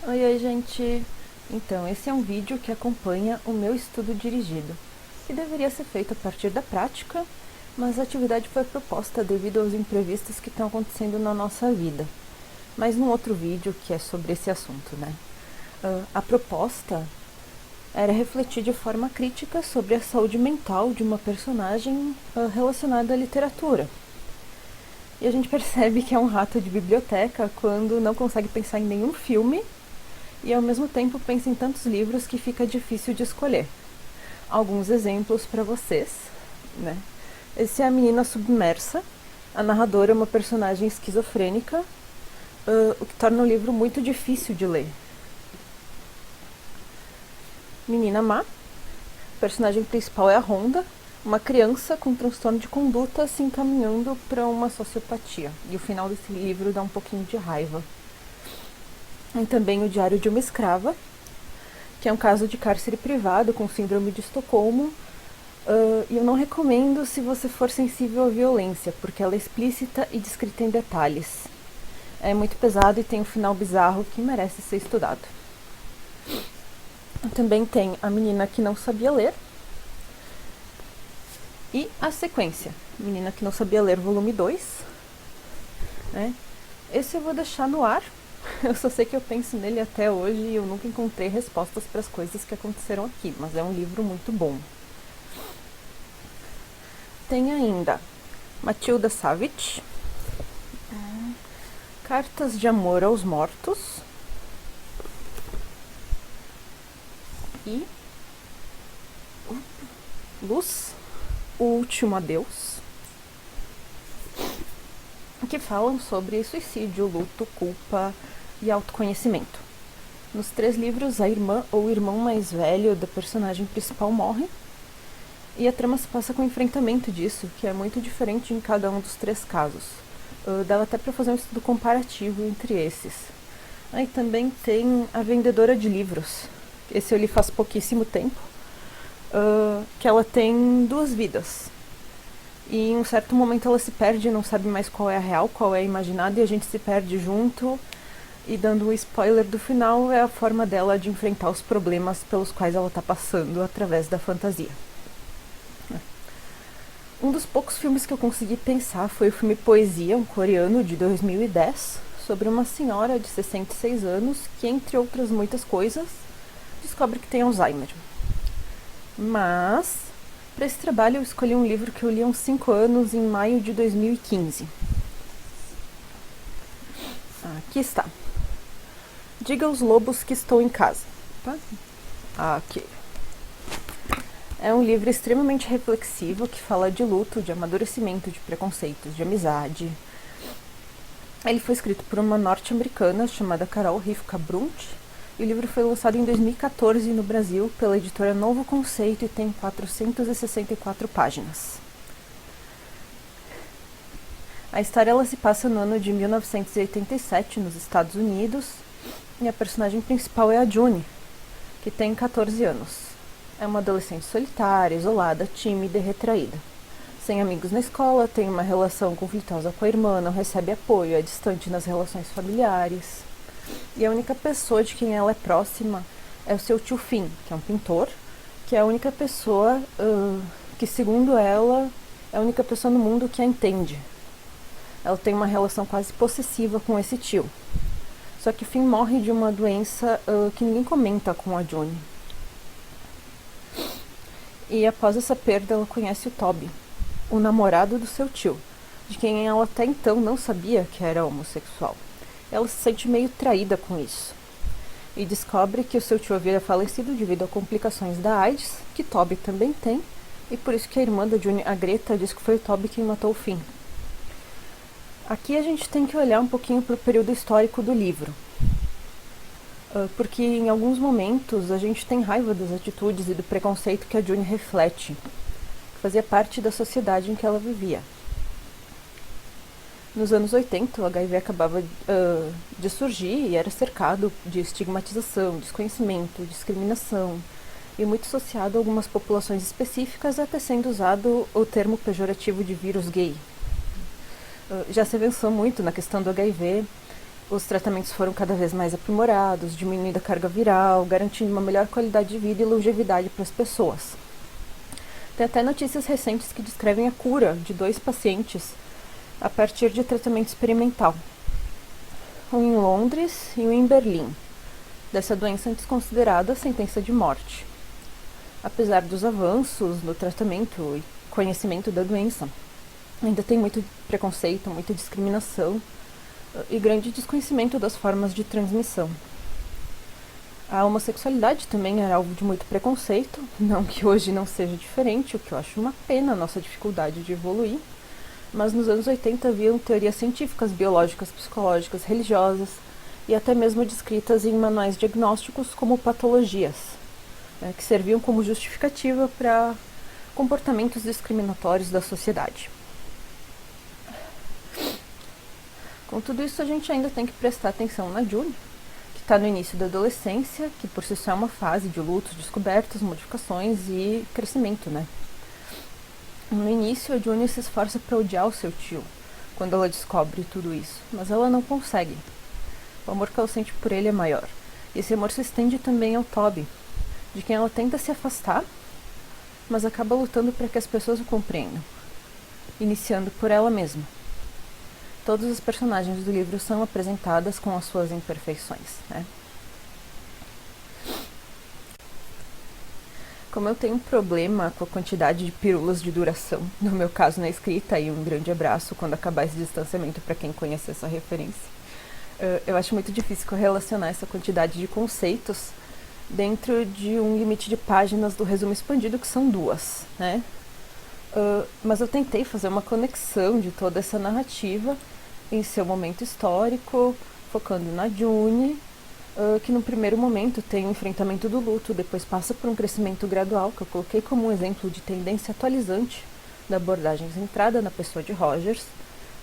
Oi, gente! Então, esse é um vídeo que acompanha o meu estudo dirigido, que deveria ser feito a partir da prática, mas a atividade foi proposta devido aos imprevistos que estão acontecendo na nossa vida. Mas num outro vídeo que é sobre esse assunto, né? A proposta era refletir de forma crítica sobre a saúde mental de uma personagem relacionada à literatura. E a gente percebe que é um rato de biblioteca quando não consegue pensar em nenhum filme e ao mesmo tempo pensa em tantos livros que fica difícil de escolher. Alguns exemplos para vocês, né? Esse é A Menina Submersa. A narradora é uma personagem esquizofrênica, o que torna o livro muito difícil de ler. Menina Má. A personagem principal é a Honda, uma criança com transtorno de conduta se encaminhando para uma sociopatia. E o final desse livro dá um pouquinho de raiva. E também O Diário de uma Escrava, que é um caso de cárcere privado com síndrome de Estocolmo. E eu não recomendo se você for sensível à violência, porque ela é explícita e descrita em detalhes. É muito pesado e tem um final bizarro que merece ser estudado. Também tem A Menina que Não Sabia Ler e A Sequência, Menina que Não Sabia Ler, volume 2. Né? Esse eu vou deixar no ar. Eu só sei que eu penso nele até hoje e eu nunca encontrei respostas para as coisas que aconteceram aqui, mas é um livro muito bom. Tem ainda Matilda Savage, Cartas de Amor aos Mortos e Luz, O Último Adeus, que falam sobre suicídio, luto, culpa e autoconhecimento. Nos 3 livros, a irmã ou o irmão mais velho da personagem principal morre, e a trama se passa com o enfrentamento disso, que é muito diferente em cada um dos 3 casos. Dava até para fazer um estudo comparativo entre esses. Aí também tem A Vendedora de Livros. Esse eu li faz pouquíssimo tempo. Que ela tem 2 vidas. E em um certo momento ela se perde, não sabe mais qual é a real, qual é a imaginada, e a gente se perde junto. E dando um spoiler do final, é a forma dela de enfrentar os problemas pelos quais ela está passando através da fantasia. Um dos poucos filmes que eu consegui pensar foi o filme Poesia, um coreano de 2010, sobre uma senhora de 66 anos que, entre outras muitas coisas, descobre que tem Alzheimer. Mas, para esse trabalho, eu escolhi um livro que eu li há uns 5 anos, em maio de 2015. Aqui está. Diga aos lobos que estou em casa. Aqui. É um livro extremamente reflexivo que fala de luto, de amadurecimento, de preconceitos, de amizade. Ele foi escrito por uma norte-americana chamada Carol Rivka Brunt, e o livro foi lançado em 2014 no Brasil pela editora Novo Conceito e tem 464 páginas. A história ela se passa no ano de 1987 nos Estados Unidos, e a personagem principal é a June, que tem 14 anos. É uma adolescente solitária, isolada, tímida e retraída. Sem amigos na escola, tem uma relação conflituosa com a irmã, não recebe apoio, é distante nas relações familiares. E a única pessoa de quem ela é próxima é o seu tio Finn, que é um pintor, que é a única pessoa que, segundo ela, é a única pessoa no mundo que a entende. Ela tem uma relação quase possessiva com esse tio. Só que Finn morre de uma doença que ninguém comenta com a June. E após essa perda, ela conhece o Toby, o namorado do seu tio, de quem ela até então não sabia que era homossexual. Ela se sente meio traída com isso. E descobre que o seu tio havia falecido devido a complicações da AIDS, que Toby também tem, e por isso que a irmã da June, a Greta, diz que foi o Toby quem matou o Finn. Aqui a gente tem que olhar um pouquinho para o período histórico do livro. Porque em alguns momentos a gente tem raiva das atitudes e do preconceito que a June reflete, que fazia parte da sociedade em que ela vivia. Nos anos 80, o HIV acabava de surgir e era cercado de estigmatização, desconhecimento, discriminação, e muito associado a algumas populações específicas, até sendo usado o termo pejorativo de vírus gay. Já se avançou muito na questão do HIV. Os tratamentos foram cada vez mais aprimorados, diminuindo a carga viral, garantindo uma melhor qualidade de vida e longevidade para as pessoas. Tem até notícias recentes que descrevem a cura de 2 pacientes a partir de tratamento experimental. Um em Londres e um em Berlim, dessa doença antes considerada sentença de morte. Apesar dos avanços no tratamento e conhecimento da doença, ainda tem muito preconceito, muita discriminação e grande desconhecimento das formas de transmissão. A homossexualidade também era alvo de muito preconceito, não que hoje não seja diferente, o que eu acho uma pena a nossa dificuldade de evoluir, mas nos anos 80 haviam teorias científicas, biológicas, psicológicas, religiosas e até mesmo descritas em manuais diagnósticos como patologias, que serviam como justificativa para comportamentos discriminatórios da sociedade. Com tudo isso, a gente ainda tem que prestar atenção na June, que está no início da adolescência, que por si só é uma fase de lutos, descobertas, modificações e crescimento, né? No início, a June se esforça para odiar o seu tio, quando ela descobre tudo isso, mas ela não consegue. O amor que ela sente por ele é maior. E esse amor se estende também ao Toby, de quem ela tenta se afastar, mas acaba lutando para que as pessoas o compreendam, iniciando por ela mesma. Todas as personagens do livro são apresentadas com as suas imperfeições, né? Como eu tenho um problema com a quantidade de pílulas de duração, no meu caso na escrita, e um grande abraço quando acabar esse distanciamento para quem conhece essa referência, eu acho muito difícil correlacionar essa quantidade de conceitos dentro de um limite de páginas do resumo expandido, que são 2, né? Mas eu tentei fazer uma conexão de toda essa narrativa em seu momento histórico, focando na June, que no primeiro momento tem o enfrentamento do luto, depois passa por um crescimento gradual, que eu coloquei como um exemplo de tendência atualizante da abordagem centrada na pessoa de Rogers,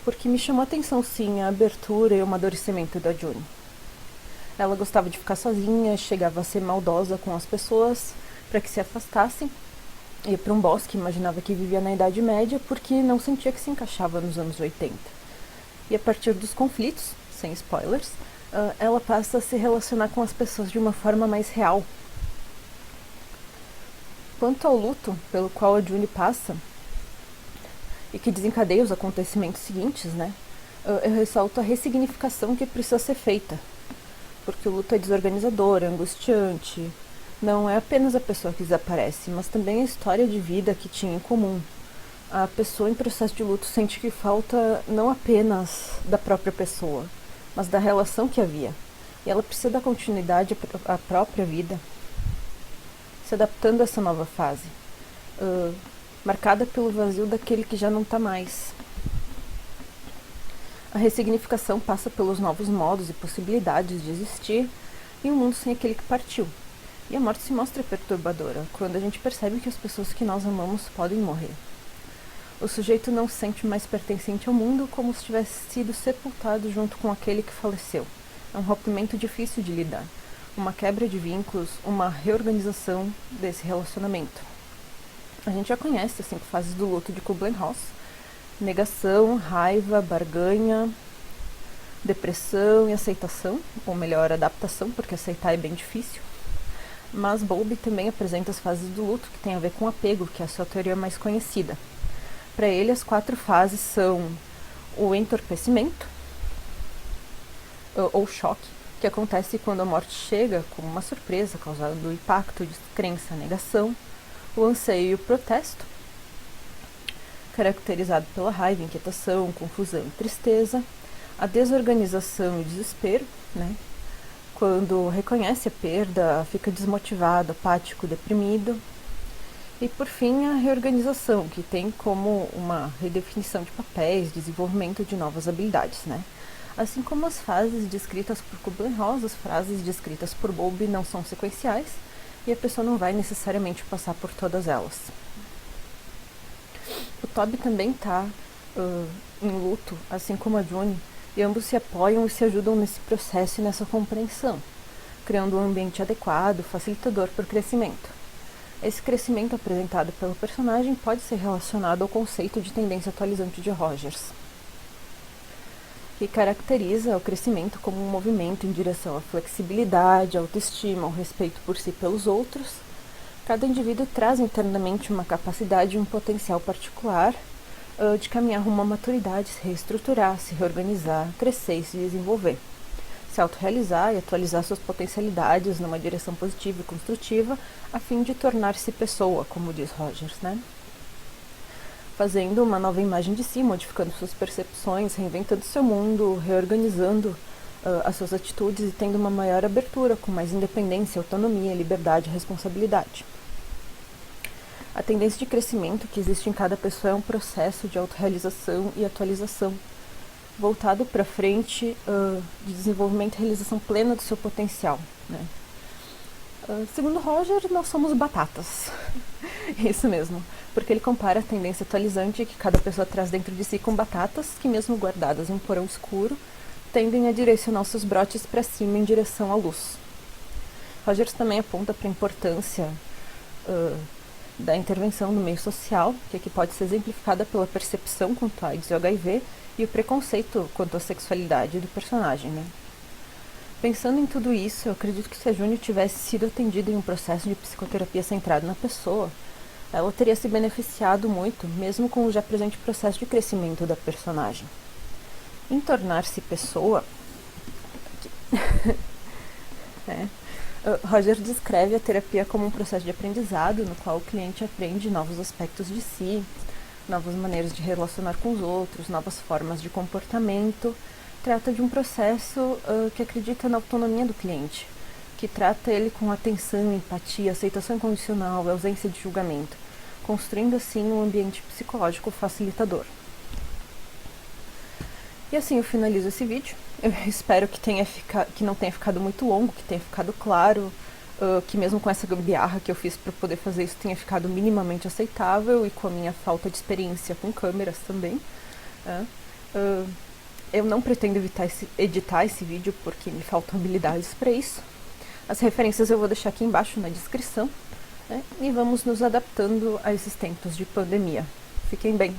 porque me chamou a atenção sim a abertura e o amadurecimento da June. Ela gostava de ficar sozinha, chegava a ser maldosa com as pessoas para que se afastassem, ia para um bosque, imaginava que vivia na Idade Média porque não sentia que se encaixava nos anos 80. E a partir dos conflitos, sem spoilers, ela passa a se relacionar com as pessoas de uma forma mais real. Quanto ao luto pelo qual a June passa, e que desencadeia os acontecimentos seguintes, né, eu ressalto a ressignificação que precisa ser feita, porque o luto é desorganizador, é angustiante, não é apenas a pessoa que desaparece, mas também a história de vida que tinha em comum. A pessoa em processo de luto sente que falta não apenas da própria pessoa, mas da relação que havia. E ela precisa dar continuidade à própria vida, se adaptando a essa nova fase, marcada pelo vazio daquele que já não está mais. A ressignificação passa pelos novos modos e possibilidades de existir em um mundo sem aquele que partiu. E a morte se mostra perturbadora, quando a gente percebe que as pessoas que nós amamos podem morrer. O sujeito não se sente mais pertencente ao mundo, como se tivesse sido sepultado junto com aquele que faleceu. É um rompimento difícil de lidar, uma quebra de vínculos, uma reorganização desse relacionamento. A gente já conhece as 5 fases do luto de Kubler-Ross: negação, raiva, barganha, depressão e aceitação, ou melhor, adaptação, porque aceitar é bem difícil. Mas Bowlby também apresenta as fases do luto, que tem a ver com apego, que é a sua teoria mais conhecida. Para ele, as 4 fases são o entorpecimento, ou choque, que acontece quando a morte chega como uma surpresa, causada do impacto, descrença, negação, o anseio e o protesto, caracterizado pela raiva, inquietação, confusão e tristeza, a desorganização e o desespero, né? Quando reconhece a perda, fica desmotivado, apático, deprimido. E, por fim, a reorganização, que tem como uma redefinição de papéis, desenvolvimento de novas habilidades, né? Assim como as fases descritas por Kubler-Ross, as frases descritas por Bowlby não são sequenciais e a pessoa não vai necessariamente passar por todas elas. O Toby também está em luto, assim como a June, e ambos se apoiam e se ajudam nesse processo e nessa compreensão, criando um ambiente adequado, facilitador para o crescimento. Esse crescimento apresentado pelo personagem pode ser relacionado ao conceito de tendência atualizante de Rogers. que caracteriza o crescimento como um movimento em direção à flexibilidade, à autoestima, ao respeito por si e pelos outros. Cada indivíduo traz internamente uma capacidade e um potencial particular de caminhar rumo à maturidade, se reestruturar, se reorganizar, crescer e se desenvolver. Se autorrealizar e atualizar suas potencialidades numa direção positiva e construtiva, a fim de tornar-se pessoa, como diz Rogers, né? Fazendo uma nova imagem de si, modificando suas percepções, reinventando seu mundo, reorganizando as suas atitudes e tendo uma maior abertura, com mais independência, autonomia, liberdade e responsabilidade. A tendência de crescimento que existe em cada pessoa é um processo de autorrealização e atualização, voltado para frente de desenvolvimento e realização plena do seu potencial, né? Segundo Roger, nós somos batatas. Isso mesmo, porque ele compara a tendência atualizante que cada pessoa traz dentro de si com batatas que, mesmo guardadas em um porão escuro, tendem a direcionar seus brotes para cima em direção à luz. Rogers também aponta para a importância da intervenção no meio social, que aqui pode ser exemplificada pela percepção quanto a AIDS e HIV e o preconceito quanto à sexualidade do personagem, né? Pensando em tudo isso, eu acredito que se a Júnior tivesse sido atendida em um processo de psicoterapia centrado na pessoa, ela teria se beneficiado muito, mesmo com o já presente processo de crescimento da personagem. Em tornar-se pessoa, Roger descreve a terapia como um processo de aprendizado no qual o cliente aprende novos aspectos de si, novas maneiras de relacionar com os outros, novas formas de comportamento. Trata de um processo que acredita na autonomia do cliente, que trata ele com atenção, empatia, aceitação incondicional e ausência de julgamento, construindo assim um ambiente psicológico facilitador. E assim eu finalizo esse vídeo. Eu espero que não tenha ficado muito longo, que tenha ficado claro, que mesmo com essa gambiarra que eu fiz para poder fazer isso tenha ficado minimamente aceitável e com a minha falta de experiência com câmeras também. Eu não pretendo editar esse vídeo porque me faltam habilidades para isso. As referências eu vou deixar aqui embaixo na descrição, né? E vamos nos adaptando a esses tempos de pandemia. Fiquem bem!